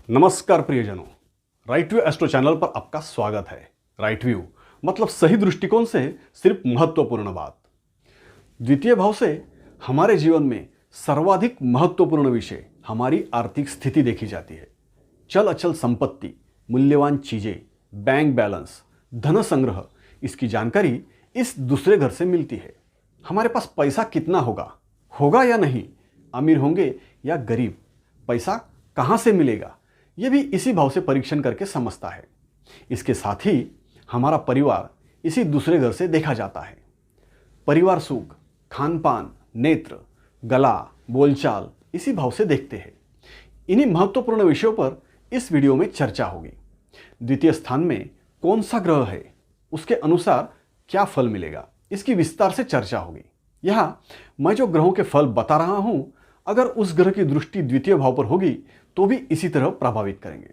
नमस्कार प्रियजनों, right view astro channel पर आपका स्वागत है। राइट व्यू मतलब सही दृष्टिकोण से सिर्फ महत्वपूर्ण बात। द्वितीय भाव से हमारे जीवन में सर्वाधिक महत्वपूर्ण विषय हमारी आर्थिक स्थिति देखी जाती है। चल अचल संपत्ति, मूल्यवान चीजें, बैंक बैलेंस, धन संग्रह, इसकी जानकारी इस दूसरे घर से मिलती है। हमारे पास पैसा कितना होगा या नहीं, अमीर होंगे या गरीब, पैसा कहाँ से मिलेगा, ये भी इसी भाव से परीक्षण करके समझता है। इसके साथ ही हमारा परिवार इसी दूसरे घर से देखा जाता है। परिवार सुख, खान पान, नेत्र, गला, बोलचाल इसी भाव से देखते हैं। इन्हीं महत्वपूर्ण विषयों पर इस वीडियो में चर्चा होगी। द्वितीय स्थान में कौन सा ग्रह है, उसके अनुसार क्या फल मिलेगा, इसकी विस्तार से चर्चा होगी। यहाँ मैं जो ग्रहों के फल बता रहा हूं, अगर उस ग्रह की दृष्टि द्वितीय भाव पर होगी तो भी इसी तरह प्रभावित करेंगे।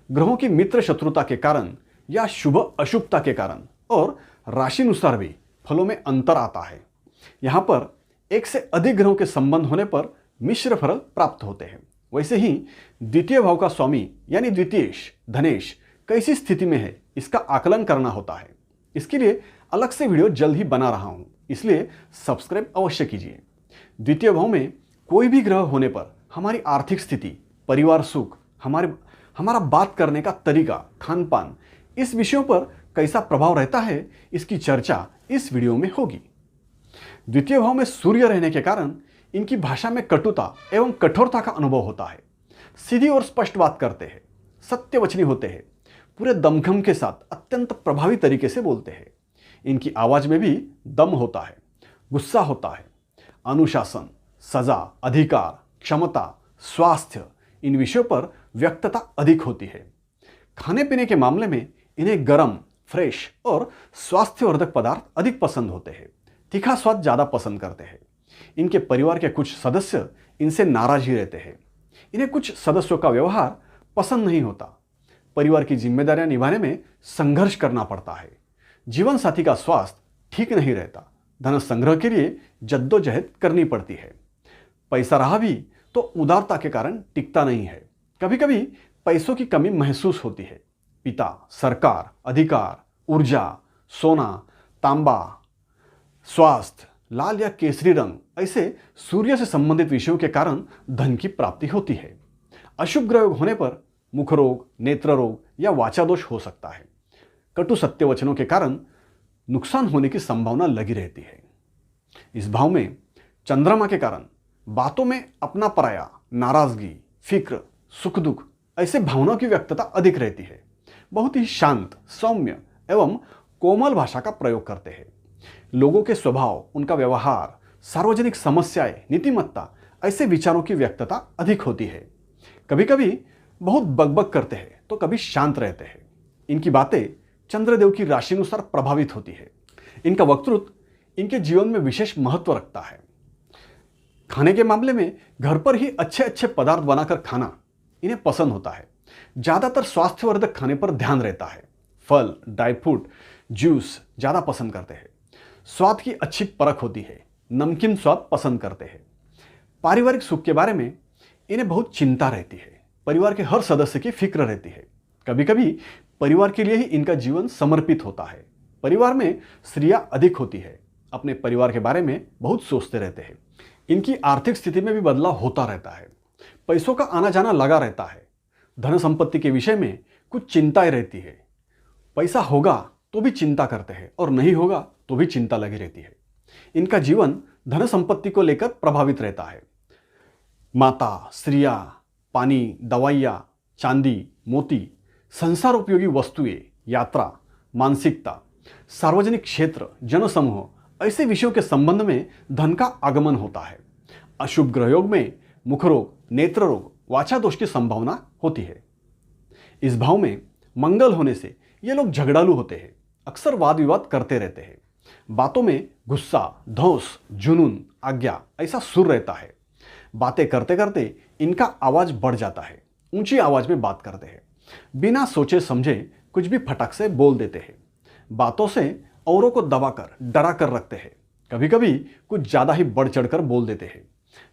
ग्रहों की मित्र शत्रुता के कारण या शुभ अशुभता के कारण और राशिनुसार भी फलों में अंतर आता है। यहाँ पर एक से अधिक ग्रहों के संबंध होने पर मिश्र फल प्राप्त होते हैं। वैसे ही द्वितीय भाव का स्वामी यानी द्वितीयेश, धनेश कैसी स्थिति में है, इसका आकलन करना होता है। इसके लिए अलग से वीडियो जल्द ही बना रहा हूं, इसलिए सब्सक्राइब अवश्य कीजिए। द्वितीय भाव में कोई भी ग्रह होने पर हमारी आर्थिक स्थिति, परिवार सुख, हमारा बात करने का तरीका, खान पान, इस विषयों पर कैसा प्रभाव रहता है, इसकी चर्चा इस वीडियो में होगी। द्वितीय भाव में सूर्य रहने के कारण इनकी भाषा में कटुता एवं कठोरता का अनुभव होता है। सीधी और स्पष्ट बात करते हैं, सत्यवचनी होते हैं, पूरे दमखम के साथ अत्यंत प्रभावी तरीके से बोलते हैं। इनकी आवाज में भी दम होता है, गुस्सा होता है। अनुशासन, सजा, अधिकार, क्षमता, स्वास्थ्य, इन विषयों पर व्यक्तता अधिक होती है। खाने पीने के मामले में इन्हें गरम, फ्रेश और स्वास्थ्यवर्धक पदार्थ अधिक पसंद होते हैं। तीखा स्वाद ज़्यादा पसंद करते हैं। इनके परिवार के कुछ सदस्य इनसे नाराज ही रहते हैं। इन्हें कुछ सदस्यों का व्यवहार पसंद नहीं होता। परिवार की जिम्मेदारियां निभाने में संघर्ष करना पड़ता है। जीवन साथी का स्वास्थ्य ठीक नहीं रहता। धन संग्रह के लिए जद्दोजहद करनी पड़ती है। पैसा रहा भी तो उदारता के कारण टिकता नहीं है। कभी कभी पैसों की कमी महसूस होती है। पिता, सरकार, अधिकार, ऊर्जा, सोना, तांबा, स्वास्थ्य, लाल या केसरी रंग, ऐसे सूर्य से संबंधित विषयों के कारण धन की प्राप्ति होती है। अशुभ ग्रह होने पर मुख रोग, नेत्र रोग या वाचा दोष हो सकता है। कटु सत्य वचनों के कारण नुकसान होने की संभावना लगी रहती है। इस भाव में चंद्रमा के कारण बातों में अपना पराया, नाराजगी, फिक्र, सुख दुख, ऐसे भावनाओं की व्यक्तता अधिक रहती है। बहुत ही शांत, सौम्य एवं कोमल भाषा का प्रयोग करते हैं। लोगों के स्वभाव, उनका व्यवहार, सार्वजनिक समस्याएं, नीतिमत्ता, ऐसे विचारों की व्यक्तता अधिक होती है। कभी कभी बहुत बकबक करते हैं तो कभी शांत रहते हैं। इनकी बातें चंद्रदेव की राशिनुसार प्रभावित होती है। इनका वक्तृत्व इनके जीवन में विशेष महत्व रखता है। खाने के मामले में घर पर ही अच्छे अच्छे पदार्थ बनाकर खाना इन्हें पसंद होता है। ज़्यादातर स्वास्थ्यवर्धक खाने पर ध्यान रहता है। फल, ड्राई फ्रूट, जूस ज़्यादा पसंद करते हैं। स्वाद की अच्छी परख होती है। नमकीन स्वाद पसंद करते हैं। पारिवारिक सुख के बारे में इन्हें बहुत चिंता रहती है। परिवार के हर सदस्य की फिक्र रहती है। कभी कभी परिवार के लिए ही इनका जीवन समर्पित होता है। परिवार में स्त्रियां अधिक होती है। अपने परिवार के बारे में बहुत सोचते रहते हैं। इनकी आर्थिक स्थिति में भी बदलाव होता रहता है। पैसों का आना जाना लगा रहता है। धन संपत्ति के विषय में कुछ चिंताएं रहती है। पैसा होगा तो भी चिंता करते हैं और नहीं होगा तो भी चिंता लगी रहती है। इनका जीवन धन संपत्ति को लेकर प्रभावित रहता है। माता, स्त्रियां, पानी, दवाइयाँ, चांदी, मोती, संसार उपयोगी वस्तुएं, यात्रा, मानसिकता, सार्वजनिक क्षेत्र, जनसमूह, ऐसे विषयों के संबंध में धन का आगमन होता है। अशुभ ग्रहयोग में मुख रोग, नेत्र रोग, वाचा दोष की संभावना होती है। इस भाव में मंगल होने से ये लोग झगड़ालू होते हैं। अक्सर वाद विवाद करते रहते हैं। बातों में गुस्सा, धौंस, जुनून, आज्ञा, ऐसा सुर रहता है। बातें करते करते इनका आवाज बढ़ जाता है। ऊंची आवाज में बात करते हैं। बिना सोचे समझे कुछ भी फटक से बोल देते हैं। बातों से औरों को दबाकर, डरा कर रखते हैं। कभी कभी कुछ ज़्यादा ही बढ़ चढ़कर बोल देते हैं।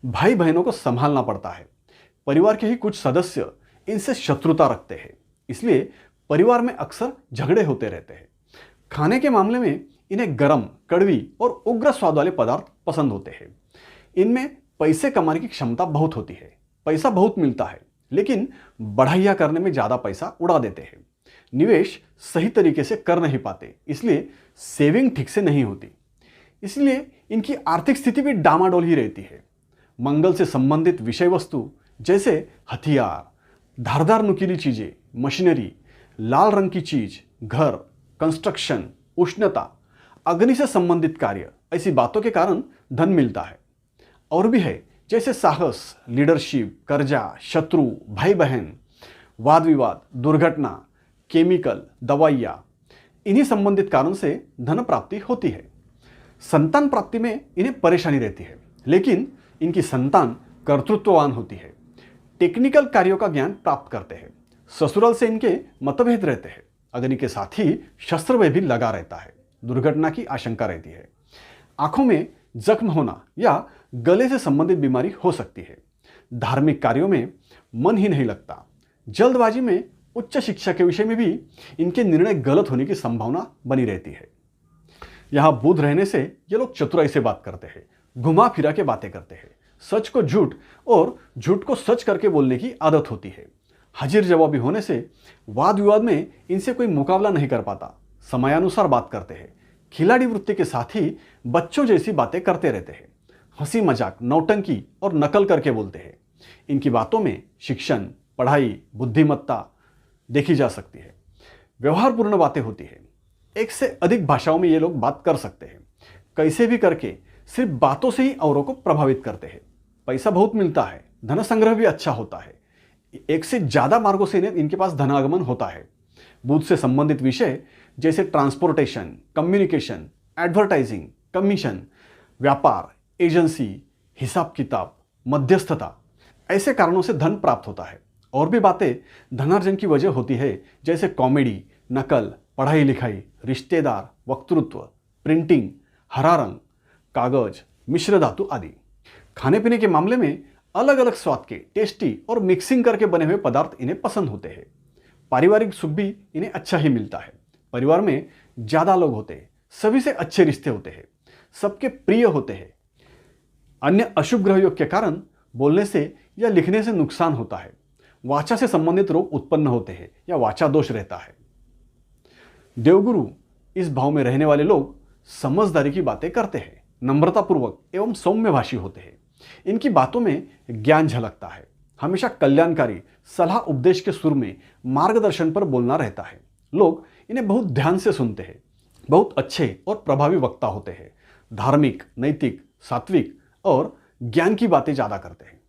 भाई बहनों को संभालना पड़ता है। परिवार के ही कुछ सदस्य इनसे शत्रुता रखते हैं, इसलिए परिवार में अक्सर झगड़े होते रहते हैं। खाने के मामले में इन्हें गरम, कड़वी और उग्र स्वाद वाले पदार्थ पसंद होते हैं। इनमें पैसे कमाने की क्षमता बहुत होती है, पैसा बहुत मिलता है, लेकिन बढ़ाइया करने में ज़्यादा पैसा उड़ा देते हैं। निवेश सही तरीके से कर नहीं पाते, इसलिए सेविंग ठीक से नहीं होती, इसलिए इनकी आर्थिक स्थिति भी डामाडोल ही रहती है। मंगल से संबंधित विषय वस्तु जैसे हथियार, धारदार नुकीली चीजें, मशीनरी, लाल रंग की चीज, घर, कंस्ट्रक्शन, उष्णता, अग्नि से संबंधित कार्य, ऐसी बातों के कारण धन मिलता है। और भी है जैसे साहस, लीडरशिप, कर्जा, शत्रु, भाई बहन, वाद विवाद, दुर्घटना, केमिकल, दवाइयाँ, इन्हीं संबंधित कारण से धन प्राप्ति होती है। संतान प्राप्ति में इन्हें परेशानी रहती है, लेकिन इनकी संतान कर्तृत्ववान होती है, टेक्निकल कार्यों का ज्ञान प्राप्त करते हैं। ससुराल से इनके मतभेद रहते हैं, अग्नि के साथ ही शस्त्र में भी लगा रहता है, दुर्घटना की आशंका रहती है, आंखों में जख्म होना या गले से संबंधित बीमारी हो सकती है। धार्मिक कार्यों में मन ही नहीं लगता। जल्दबाजी में उच्च शिक्षा के विषय में भी इनके निर्णय गलत होने की संभावना बनी रहती है। यहाँ बुध रहने से ये लोग चतुराई से बात करते हैं, घुमा फिरा के बातें करते हैं, सच को झूठ और झूठ को सच करके बोलने की आदत होती है। हाजिर जवाबी होने से वाद विवाद में इनसे कोई मुकाबला नहीं कर पाता। समयानुसार बात करते हैं, खिलाड़ी वृत्ति के साथ ही बच्चों जैसी बातें करते रहते हैं, हंसी मजाक, नौटंकी और नकल करके बोलते हैं। इनकी बातों में शिक्षण, पढ़ाई, बुद्धिमत्ता देखी जा सकती है। व्यवहारपूर्ण बातें होती है, एक से अधिक भाषाओं में ये लोग बात कर सकते हैं। कैसे भी करके सिर्फ बातों से ही औरों को प्रभावित करते हैं। पैसा बहुत मिलता है, धन संग्रह भी अच्छा होता है, एक से ज्यादा मार्गों से इनके पास धनागमन होता है। बुध से संबंधित विषय जैसे ट्रांसपोर्टेशन, कम्युनिकेशन, एडवर्टाइजिंग, कमीशन, व्यापार, एजेंसी, हिसाब किताब, मध्यस्थता, ऐसे कारणों से धन प्राप्त होता है। और भी बातें धनार्जन की वजह होती है, जैसे कॉमेडी, नकल, पढ़ाई लिखाई, रिश्तेदार, वक्तृत्व, प्रिंटिंग, हरा रंग, कागज, मिश्र धातु आदि। खाने पीने के मामले में अलग अलग स्वाद के, टेस्टी और मिक्सिंग करके बने हुए पदार्थ इन्हें पसंद होते हैं। पारिवारिक सुख भी इन्हें अच्छा ही मिलता है। परिवार में ज्यादा लोग होते हैं, सभी से अच्छे रिश्ते होते हैं, सबके प्रिय होते हैं। अन्य अशुभ ग्रह योग के कारण बोलने से या लिखने से नुकसान होता है। वाचा से संबंधित रोग उत्पन्न होते हैं या वाचा दोष रहता है। देवगुरु इस भाव में रहने वाले लोग समझदारी की बातें करते हैं, नम्रतापूर्वक एवं सौम्यभाषी होते हैं। इनकी बातों में ज्ञान झलकता है, हमेशा कल्याणकारी सलाह उपदेश के सुर में मार्गदर्शन पर बोलना रहता है। लोग इन्हें बहुत ध्यान से सुनते हैं, बहुत अच्छे और प्रभावी वक्ता होते हैं। धार्मिक, नैतिक, सात्विक और ज्ञान की बातें ज्यादा करते हैं।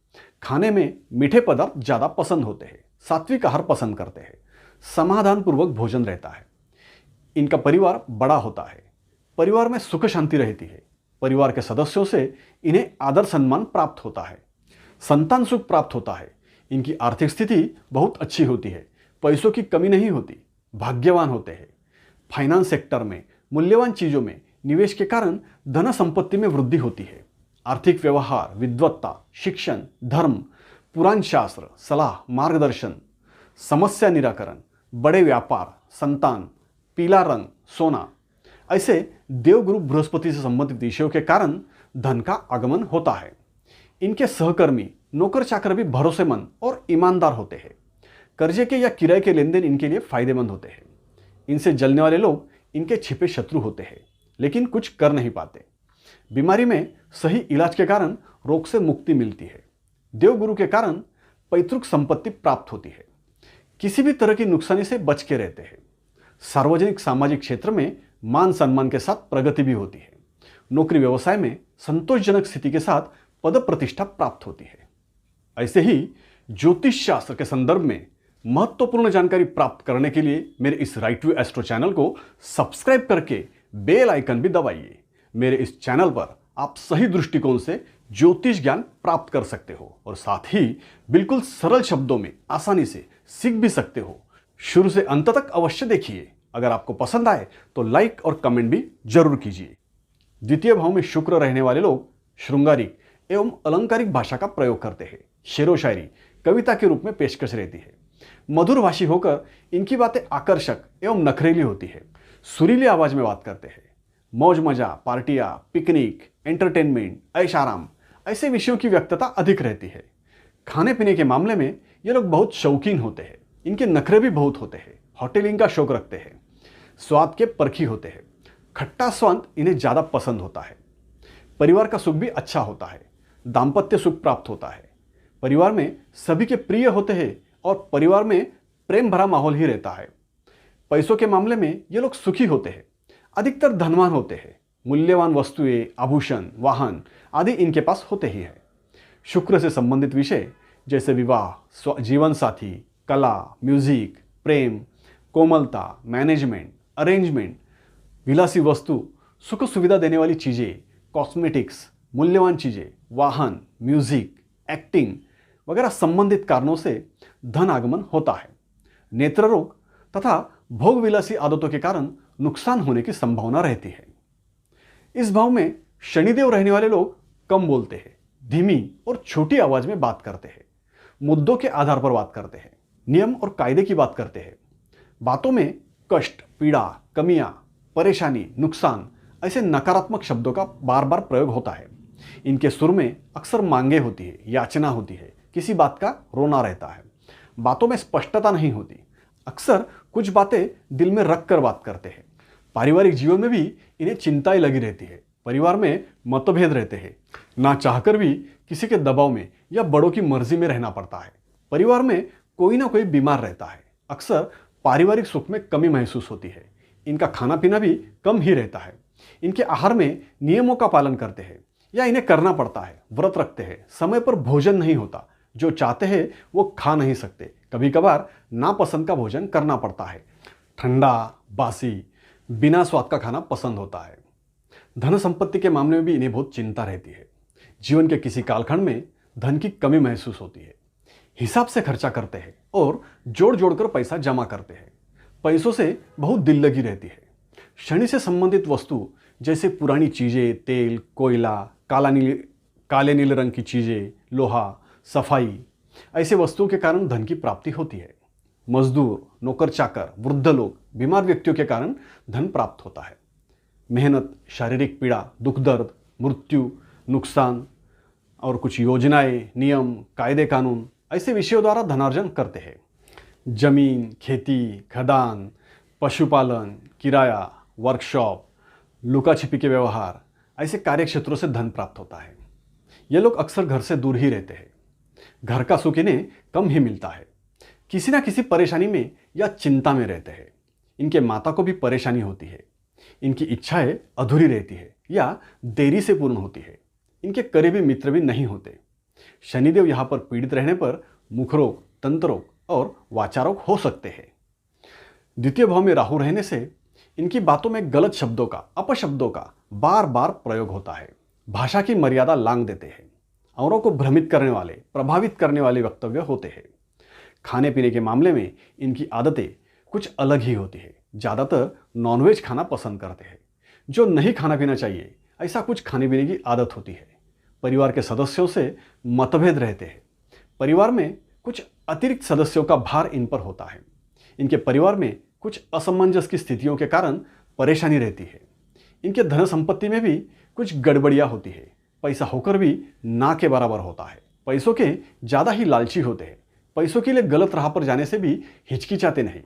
खाने में मीठे पदार्थ ज्यादा पसंद होते हैं, सात्विक आहार पसंद करते हैं, समाधान पूर्वक भोजन रहता है। इनका परिवार बड़ा होता है, परिवार में सुख शांति रहती है। परिवार के सदस्यों से इन्हें आदर सम्मान प्राप्त होता है, संतान सुख प्राप्त होता है। इनकी आर्थिक स्थिति बहुत अच्छी होती है, पैसों की कमी नहीं होती, भाग्यवान होते हैं। फाइनेंस सेक्टर में मूल्यवान चीजों में निवेश के कारण धन संपत्ति में वृद्धि होती है। आर्थिक व्यवहार, विद्वत्ता, शिक्षण, धर्म, पुराण शास्त्र, सलाह, मार्गदर्शन, समस्या निराकरण, बड़े व्यापार, संतान, पीला रंग, सोना, ऐसे देवगुरु बृहस्पति से संबंधित विषयों के कारण धन का आगमन होता है। इनके सहकर्मी, नौकर चाकर भी भरोसेमंद और ईमानदार होते हैं। कर्जे के या किराए के लेन देन इनके लिए फायदेमंद होते हैं। इनसे जलने वाले लोग इनके छिपे शत्रु होते हैं, लेकिन कुछ कर नहीं पाते। बीमारी में सही इलाज के कारण रोग से मुक्ति मिलती है। देवगुरु के कारण पैतृक संपत्ति प्राप्त होती है। किसी भी तरह की नुकसानी से बच के रहते हैं। सार्वजनिक सामाजिक क्षेत्र में मान सम्मान के साथ प्रगति भी होती है। नौकरी व्यवसाय में संतोषजनक स्थिति के साथ पद प्रतिष्ठा प्राप्त होती है। ऐसे ही ज्योतिष शास्त्र के संदर्भ में महत्वपूर्ण जानकारी प्राप्त करने के लिए मेरे इस राइट व्यू एस्ट्रो चैनल को सब्सक्राइब करके बेल आइकन भी दबाइए। मेरे इस चैनल पर आप सही दृष्टिकोण से ज्योतिष ज्ञान प्राप्त कर सकते हो और साथ ही बिल्कुल सरल शब्दों में आसानी से सीख भी सकते हो। शुरू से अंत तक अवश्य देखिए। अगर आपको पसंद आए तो लाइक और कमेंट भी जरूर कीजिए। द्वितीय भाव में शुक्र रहने वाले लोग श्रृंगारिक एवं अलंकारिक भाषा का प्रयोग करते हैं। शेरो शायरी, कविता के रूप में पेशकश रहती है। मधुरभाषी होकर इनकी बातें आकर्षक एवं नखरेली होती है। सुरीली आवाज में बात करते हैं। मौज मजा, पार्टियां, पिकनिक, एंटरटेनमेंट, ऐश आराम, ऐसे विषयों की व्यक्तता अधिक रहती है। खाने पीने के मामले में ये लोग बहुत शौकीन होते हैं। इनके नखरे भी बहुत होते हैं। होटलिंग का शौक रखते हैं। स्वाद के परखी होते हैं। खट्टा स्वाद इन्हें ज़्यादा पसंद होता है। परिवार का सुख भी अच्छा होता है। दाम्पत्य सुख प्राप्त होता है। परिवार में सभी के प्रिय होते हैं और परिवार में प्रेम भरा माहौल ही रहता है। पैसों के मामले में ये लोग सुखी होते हैं। अधिकतर धनवान होते हैं। मूल्यवान वस्तुएं, आभूषण, वाहन आदि इनके पास होते ही है। शुक्र से संबंधित विषय जैसे विवाह, जीवन साथी, कला, म्यूजिक, प्रेम, कोमलता, मैनेजमेंट, अरेंजमेंट, विलासी वस्तु, सुख सुविधा देने वाली चीज़ें, कॉस्मेटिक्स, मूल्यवान चीज़ें, वाहन, म्यूजिक, एक्टिंग वगैरह संबंधित कारणों से धन आगमन होता है। नेत्र रोग तथा भोग विलासी आदतों के कारण नुकसान होने की संभावना रहती है। इस भाव में शनिदेव रहने वाले लोग कम बोलते हैं, धीमी और छोटी आवाज में बात करते हैं, मुद्दों के आधार पर बात करते हैं, नियम और कायदे की बात करते हैं। बातों में कष्ट, पीड़ा, कमियां, परेशानी, नुकसान ऐसे नकारात्मक शब्दों का बार बार प्रयोग होता है। इनके सुर में अक्सर मांगे होती है, याचना होती है, किसी बात का रोना रहता है। बातों में स्पष्टता नहीं होती। अक्सर कुछ बातें दिल में रख कर बात करते हैं। पारिवारिक जीवन में भी इन्हें चिंताएं लगी रहती है। परिवार में मतभेद रहते हैं। ना चाहकर भी किसी के दबाव में या बड़ों की मर्जी में रहना पड़ता है। परिवार में कोई ना कोई बीमार रहता है। अक्सर पारिवारिक सुख में कमी महसूस होती है। इनका खाना पीना भी कम ही रहता है। इनके आहार में नियमों का पालन करते हैं या इन्हें करना पड़ता है। व्रत रखते हैं। समय पर भोजन नहीं होता। जो चाहते हैं वो खा नहीं सकते। कभी कभार नापसंद का भोजन करना पड़ता है। ठंडा, बासी, बिना स्वाद का खाना पसंद होता है। धन संपत्ति के मामले में भी इन्हें बहुत चिंता रहती है। जीवन के किसी कालखंड में धन की कमी महसूस होती है। हिसाब से खर्चा करते हैं और जोड़ जोड़कर पैसा जमा करते हैं। पैसों से बहुत दिल लगी रहती है। शनि से संबंधित वस्तु जैसे पुरानी चीजें, तेल, कोयला, काले नीले रंग की चीजें, लोहा, सफाई ऐसे वस्तुओं के कारण धन की प्राप्ति होती है। मजदूर, नौकर चाकर, वृद्ध लोग, बीमार व्यक्तियों के कारण धन प्राप्त होता है। मेहनत, शारीरिक पीड़ा, दुख दर्द, मृत्यु, नुकसान और कुछ योजनाएं, नियम, कायदे कानून ऐसे विषयों द्वारा धनार्जन करते हैं। जमीन, खेती, खदान, पशुपालन, किराया, वर्कशॉप, लुका छिपी के व्यवहार ऐसे कार्यक्षेत्रों से धन प्राप्त होता है। ये लोग अक्सर घर से दूर ही रहते हैं। घर का सुख इन्हें कम ही मिलता है। किसी ना किसी परेशानी में या चिंता में रहते हैं। इनके माता को भी परेशानी होती है। इनकी इच्छाएं अधूरी रहती है या देरी से पूर्ण होती है। इनके करीबी मित्र भी नहीं होते। शनिदेव यहाँ पर पीड़ित रहने पर मुखरोग, तंत्रोग और वाचारोग हो सकते हैं। द्वितीय भाव में राहु रहने से इनकी बातों में गलत शब्दों का, अपशब्दों का बार बार प्रयोग होता है। भाषा की मर्यादा लांघ देते हैं। औरों को भ्रमित करने वाले, प्रभावित करने वाले वक्तव्य होते हैं। खाने पीने के मामले में इनकी आदतें कुछ अलग ही होती है। ज़्यादातर नॉनवेज खाना पसंद करते हैं। जो नहीं खाना पीना चाहिए ऐसा कुछ खाने पीने की आदत होती है। परिवार के सदस्यों से मतभेद रहते हैं। परिवार में कुछ अतिरिक्त सदस्यों का भार इन पर होता है। इनके परिवार में कुछ असमंजस की स्थितियों के कारण परेशानी रहती है। इनके धन संपत्ति में भी कुछ गड़बड़ियाँ होती है। पैसा होकर भी ना के बराबर होता है। पैसों के ज़्यादा ही लालची होते हैं। पैसों के लिए गलत राह पर जाने से भी हिचकिचाते नहीं।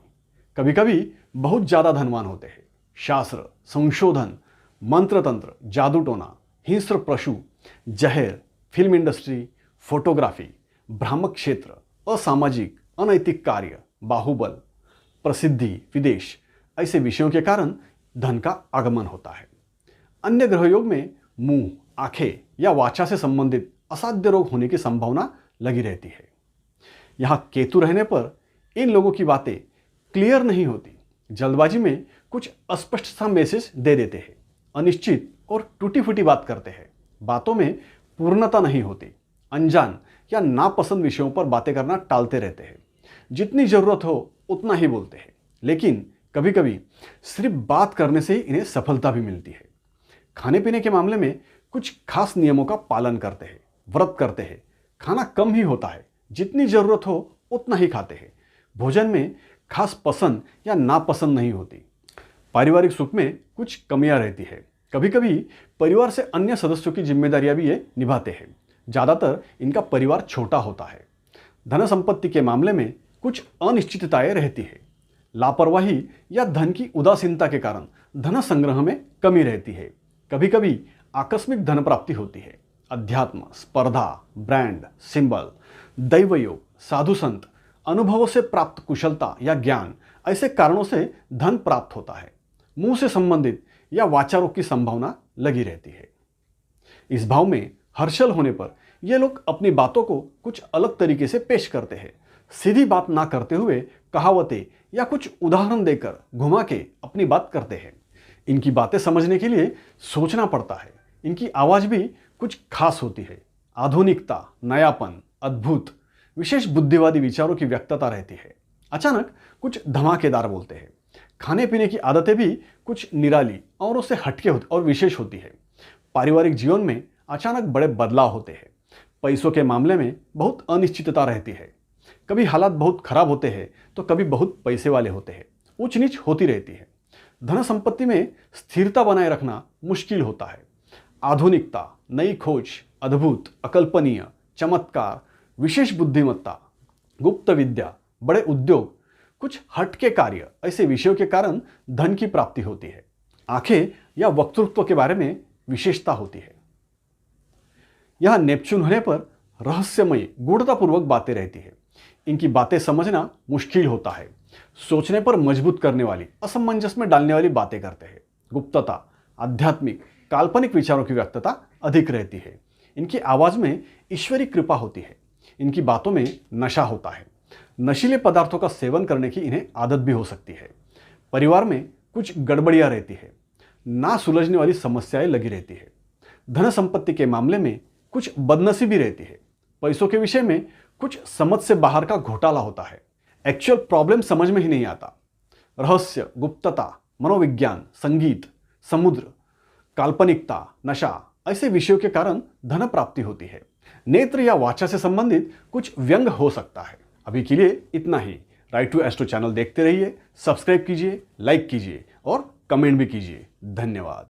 कभी कभी बहुत ज़्यादा धनवान होते हैं। शास्त्र, संशोधन, मंत्र तंत्र, जादू टोना, हिंस्र पशु, जहर, फिल्म इंडस्ट्री, फोटोग्राफी, भ्रामक क्षेत्र, असामाजिक, अनैतिक कार्य, बाहुबल, प्रसिद्धि, विदेश ऐसे विषयों के कारण धन का आगमन होता है। अन्य ग्रहयोग में मुंह, आंखें या वाचा से संबंधित असाध्य रोग होने की संभावना लगी रहती है। यहाँ केतु रहने पर इन लोगों की बातें क्लियर नहीं होती। जल्दबाजी में कुछ अस्पष्ट सा मैसेज दे देते हैं। अनिश्चित और टूटी फूटी बात करते हैं। बातों में पूर्णता नहीं होती। अनजान या नापसंद विषयों पर बातें करना टालते रहते हैं। जितनी जरूरत हो उतना ही बोलते हैं। लेकिन कभी कभी सिर्फ बात करने से ही इन्हें सफलता भी मिलती है। खाने पीने के मामले में कुछ खास नियमों का पालन करते हैं। व्रत करते हैं। खाना कम ही होता है। जितनी जरूरत हो उतना ही खाते हैं। भोजन में खास पसंद या नापसंद नहीं होती। पारिवारिक सुख में कुछ कमियां रहती है। कभी कभी परिवार से अन्य सदस्यों की जिम्मेदारियां भी ये निभाते हैं। ज़्यादातर इनका परिवार छोटा होता है। धन संपत्ति के मामले में कुछ अनिश्चितताएं रहती है। लापरवाही या धन की उदासीनता के कारण धन संग्रह में कमी रहती है। कभी कभी आकस्मिक धन प्राप्ति होती है। अध्यात्म, स्पर्धा, ब्रांड, सिंबल, दैवयोग, साधु संत, अनुभवों से प्राप्त कुशलता या ज्ञान, ऐसे कारणों से धन प्राप्त होता है। मुंह से संबंधित या वाचारों की संभावना लगी रहती है। इस भाव में हर्षल होने पर ये लोग अपनी बातों को कुछ अलग तरीके से पेश करते हैं। सीधी बात ना करते हुए कहावतें या कुछ उदाहरण देकर घुमा के अपनी बात करते हैं। इनकी बातें समझने के लिए सोचना पड़ता है। इनकी आवाज भी कुछ खास होती है। आधुनिकता, नयापन, अद्भुत, विशेष बुद्धिवादी विचारों की व्यक्तता रहती है। अचानक कुछ धमाकेदार बोलते हैं। खाने पीने की आदतें भी कुछ निराली और उससे हटके और विशेष होती है। पारिवारिक जीवन में अचानक बड़े बदलाव होते हैं। पैसों के मामले में बहुत अनिश्चितता रहती है। कभी हालात बहुत खराब होते हैं तो कभी बहुत पैसे वाले होते हैं। ऊंच नीच होती रहती है। धन संपत्ति में स्थिरता बनाए रखना मुश्किल होता है। आधुनिकता, नई खोज, अद्भुत, अकल्पनीय, चमत्कार, विशेष बुद्धिमत्ता, गुप्त विद्या, बड़े उद्योग, कुछ हटके कार्य, ऐसे विषयों के कारण धन की प्राप्ति होती है। आंखें या वक्तृत्व के बारे में विशेषता होती है। यह नेपच्यून होने पर रहस्यमय, गूढ़तापूर्वक बातें रहती है। इनकी बातें समझना मुश्किल होता है। सोचने पर मजबूत करने वाली, असमंजस में डालने वाली बातें करते हैं। गुप्तता, आध्यात्मिक, काल्पनिक विचारों की व्यक्तता अधिक रहती है। इनकी आवाज में ईश्वरी कृपा होती है। इनकी बातों में नशा होता है। नशीले पदार्थों का सेवन करने की इन्हें आदत भी हो सकती है। परिवार में कुछ गड़बड़ियां रहती है। ना सुलझने वाली समस्याएं लगी रहती है। धन संपत्ति के मामले में कुछ बदनसीबी रहती है। पैसों के विषय में कुछ समझ से बाहर का घोटाला होता है। एक्चुअल प्रॉब्लम समझ में ही नहीं आता। रहस्य, गुप्तता, मनोविज्ञान, संगीत, समुद्र, काल्पनिकता, नशा, ऐसे विषयों के कारण धन प्राप्ति होती है। नेत्र या वाचा से संबंधित कुछ व्यंग हो सकता है। अभी के लिए इतना ही। राइट टू एस्ट्रो चैनल देखते रहिए, सब्सक्राइब कीजिए, लाइक कीजिए और कमेंट भी कीजिए। धन्यवाद।